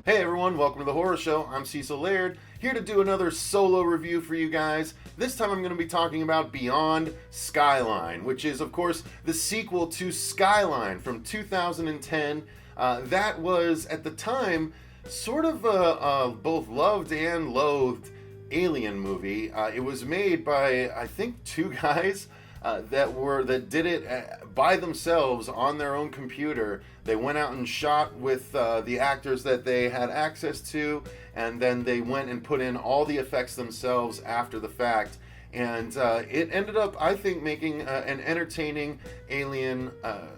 Hey everyone, welcome to the Horror Show. I'm Cecil Laird, here to do another solo review for you guys. This time I'm going to be talking about Beyond Skyline, which is, of course, the sequel to Skyline from 2010. That was, at the time, sort of a both loved and loathed alien movie. It was made by, I think, two guys that did it by themselves on their own computer. They went out and shot with the actors that they had access to, and then they went and put in all the effects themselves after the fact. And it ended up, I think, making an entertaining alien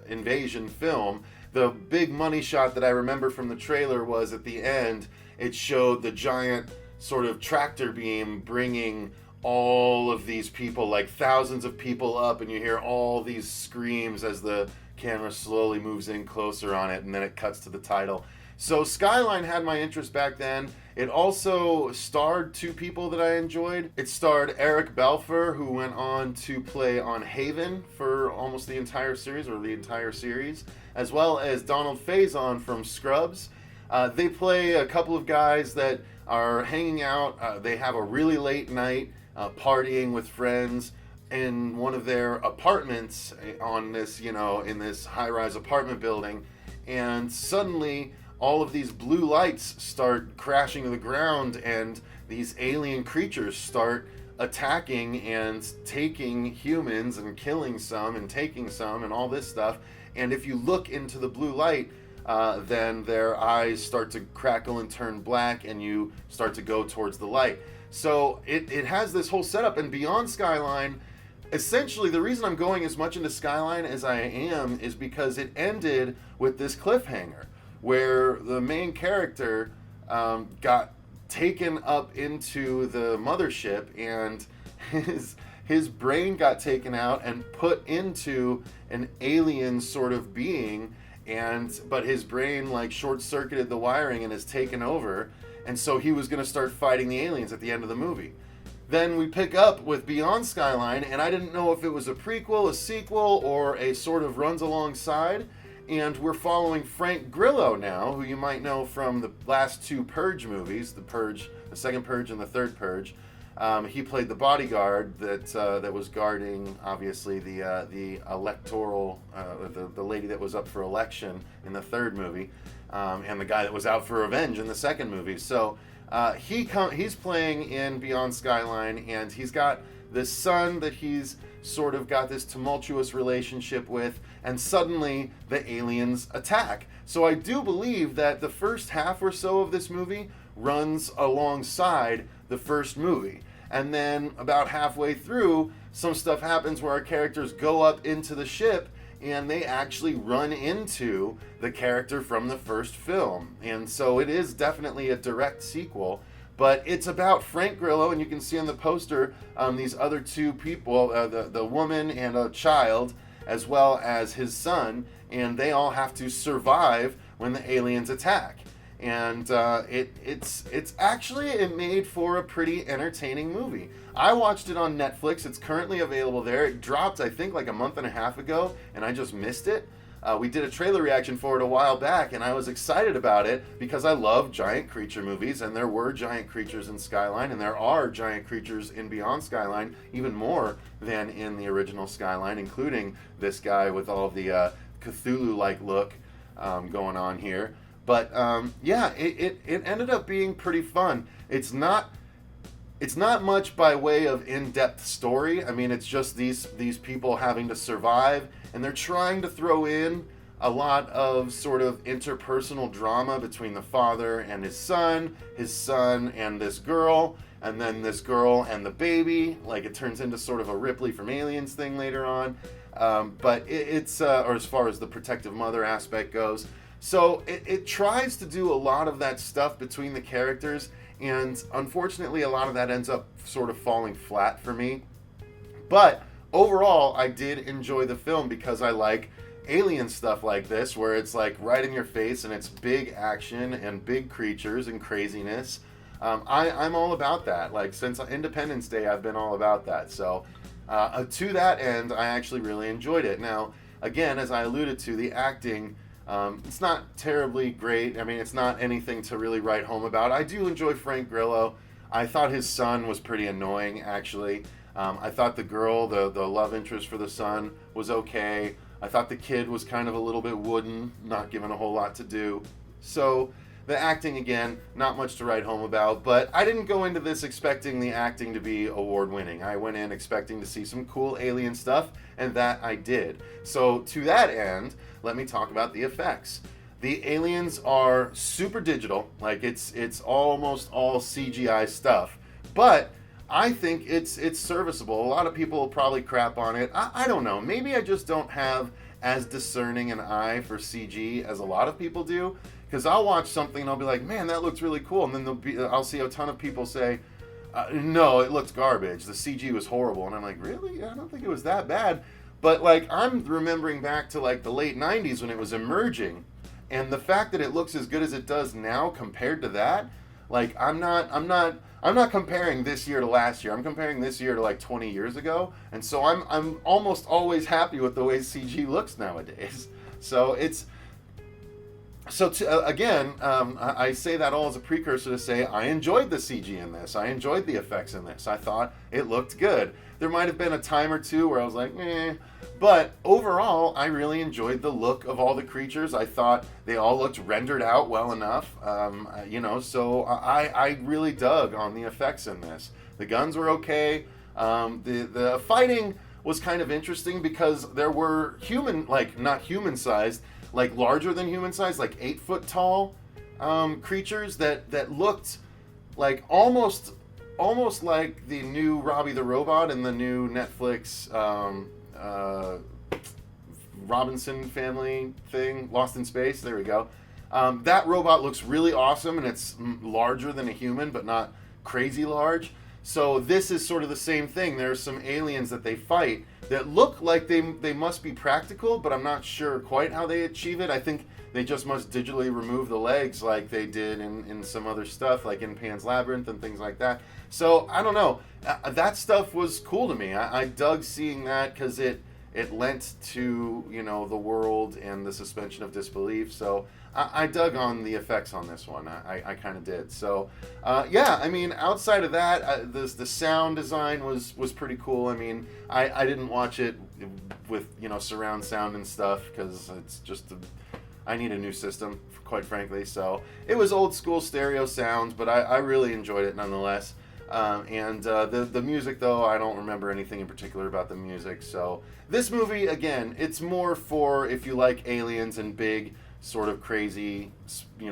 invasion film. The big money shot that I remember from the trailer was at the end. It showed the giant sort of tractor beam bringing all of these people, like thousands of people up, and you hear all these screams as the camera slowly moves in closer on it, and then it cuts to the title. So Skyline had my interest back then. It also starred two people that I enjoyed. It starred Eric Balfour, who went on to play on Haven for almost the entire series, as well as Donald Faison from Scrubs. They play a couple of guys that are hanging out. They have a really late night partying with friends in one of their apartments on this, in this high-rise apartment building, and suddenly all of these blue lights start crashing to the ground, and these alien creatures start attacking and taking humans and killing some and taking some and all this stuff. And if you look into the blue light, then their eyes start to crackle and turn black, and you start to go towards the light. So it has this whole setup. And Beyond Skyline, essentially the reason I'm going as much into Skyline as I am is because it ended with this cliffhanger where the main character got taken up into the mothership, and his brain got taken out and put into an alien sort of being, but his brain like short-circuited the wiring and has taken over, and so he was going to start fighting the aliens at the end of the movie. Then we pick up with Beyond Skyline, and I didn't know if it was a prequel, a sequel, or a sort of runs alongside. And we're following Frank Grillo now, who you might know from the last two Purge movies, the second Purge and the third Purge. He played the bodyguard that was guarding, obviously, the electoral, the lady that was up for election in the third movie, and the guy that was out for revenge in the second movie. So he's playing in Beyond Skyline, and he's got this son that he's sort of got this tumultuous relationship with, and suddenly the aliens attack. So I do believe that the first half or so of this movie runs alongside the first movie. And then about halfway through, some stuff happens where our characters go up into the ship and they actually run into the character from the first film. And so it is definitely a direct sequel, but it's about Frank Grillo, and you can see on the poster these other two people, the woman and a child, as well as his son, and they all have to survive when the aliens attack. And it's actually, it made for a pretty entertaining movie. I watched it on Netflix. It's currently available there. It dropped, I think, like a month and a half ago, and I just missed it. We did a trailer reaction for it a while back, and I was excited about it because I love giant creature movies, and there were giant creatures in Skyline, and there are giant creatures in Beyond Skyline, even more than in the original Skyline, including this guy with all the Cthulhu-like look going on here. But it ended up being pretty fun. It's not much by way of in-depth story. I mean, it's just these people having to survive, and they're trying to throw in a lot of sort of interpersonal drama between the father and his son and this girl, and then this girl and the baby. Like, it turns into sort of a Ripley from Aliens thing later on. But it's or as far as the protective mother aspect goes. So it tries to do a lot of that stuff between the characters, and unfortunately a lot of that ends up sort of falling flat for me. But overall, I did enjoy the film because I like alien stuff like this, where it's like right in your face and it's big action and big creatures and craziness. I'm all about that. Like, since Independence Day, I've been all about that. So to that end, I actually really enjoyed it. Now, again, as I alluded to, the acting It's not terribly great. I mean, it's not anything to really write home about. I do enjoy Frank Grillo. I thought his son was pretty annoying, actually. I thought the girl, the love interest for the son, was okay. I thought the kid was kind of a little bit wooden, not given a whole lot to do. So the acting, again, not much to write home about, but I didn't go into this expecting the acting to be award-winning. I went in expecting to see some cool alien stuff, and that I did. So to that end, let me talk about the effects. The aliens are super digital, like it's almost all CGI stuff, but I think it's serviceable. A lot of people will probably crap on it. I don't know. Maybe I just don't have as discerning an eye for CG as a lot of people do. Because I'll watch something and I'll be like, man, that looks really cool. And then I'll see a ton of people say, no, it looks garbage. The CG was horrible. And I'm like, really? I don't think it was that bad. But like, I'm remembering back to like the late 90s when it was emerging. And the fact that it looks as good as it does now compared to that, like I'm not comparing this year to last year. I'm comparing this year to like 20 years ago. And so I'm almost always happy with the way CG looks nowadays. So again, I say that all as a precursor to say I enjoyed the CG in this. I enjoyed the effects in this. I thought it looked good. There might have been a time or two where I was like, eh. But overall, I really enjoyed the look of all the creatures. I thought they all looked rendered out well enough. So I really dug on the effects in this. The guns were okay. The fighting was kind of interesting because there were not human-sized, like larger than human size, like 8 foot tall creatures that looked like almost like the new Robbie the Robot in the new Netflix Robinson family thing, Lost in Space. There we go. That robot looks really awesome, and it's larger than a human, but not crazy large. So this is sort of the same thing. There's some aliens that they fight that look like they must be practical, but I'm not sure quite how they achieve it. I think they just must digitally remove the legs like they did in some other stuff, like in Pan's Labyrinth and things like that. So I don't know. That stuff was cool to me. I dug seeing that because it lent to, the world and the suspension of disbelief. So I dug on the effects on this one. I kind of did. So, I mean, outside of that, the sound design was pretty cool. I mean, I didn't watch it with, surround sound and stuff because it's just, I need a new system, quite frankly. So it was old school stereo sounds, but I really enjoyed it nonetheless. The music, though, I don't remember anything in particular about the music. So this movie, again, it's more for if you like aliens and big, sort of crazy,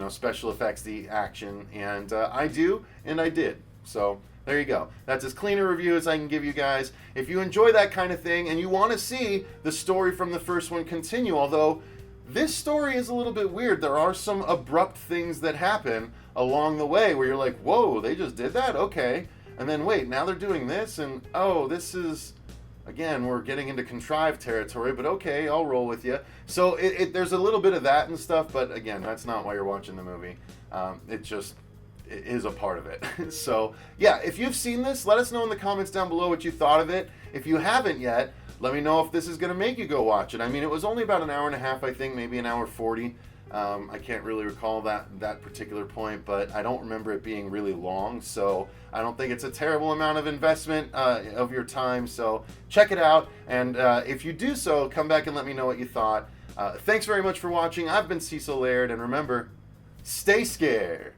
special effects, the action, and I do, and I did. So there you go. That's as clean a review as I can give you guys. If you enjoy that kind of thing and you want to see the story from the first one continue, although this story is a little bit weird. There are some abrupt things that happen along the way where you're like, whoa, they just did that? Okay. And then wait, now they're doing this, and oh, this is... Again, we're getting into contrived territory, but okay, I'll roll with you. So there's a little bit of that and stuff, but again, that's not why you're watching the movie. It is a part of it. So, yeah, if you've seen this, let us know in the comments down below what you thought of it. If you haven't yet, let me know if this is going to make you go watch it. I mean, it was only about an hour and a half, I think, maybe an hour 40. I can't really recall that particular point, but I don't remember it being really long, so I don't think it's a terrible amount of investment of your time. So check it out, and if you do so, come back and let me know what you thought. Thanks very much for watching. I've been Cecil Laird, and remember, stay scared.